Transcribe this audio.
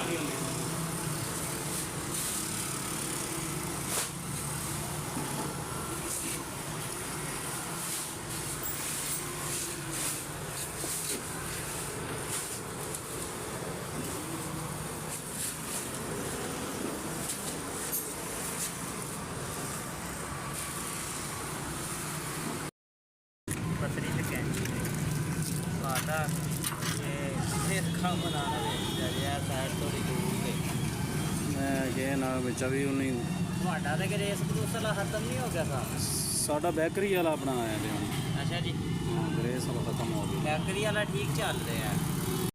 ਵੀ ਹੁੰਦੇ पतरी से कैंची सादा ये काम बनाना भेजा साइड थोड़ी दूर से ये ना बेचा भी उन्हीं ਤੁਹਾਡਾ ਤਾਂ ਕਿ ਰੇਸ ਬਰੂਸ ਵਾਲਾ ਖਤਮ ਨਹੀਂ ਹੋ ਗਿਆ ਸਾ ਸਾਡਾ ਬੈਕਰੀ ਵਾਲਾ ਆਪਣਾ ਆਇਆ ਤੇ ਹੁਣ ਅੱਛਾ ਜੀ ਗ੍ਰੇਸ ਵਾਲਾ ਖਤਮ ਹੋ ਗਿਆ ਬੈਕਰੀ ਵਾਲਾ ਠੀਕ ਚੱਲ ਰਿਹਾ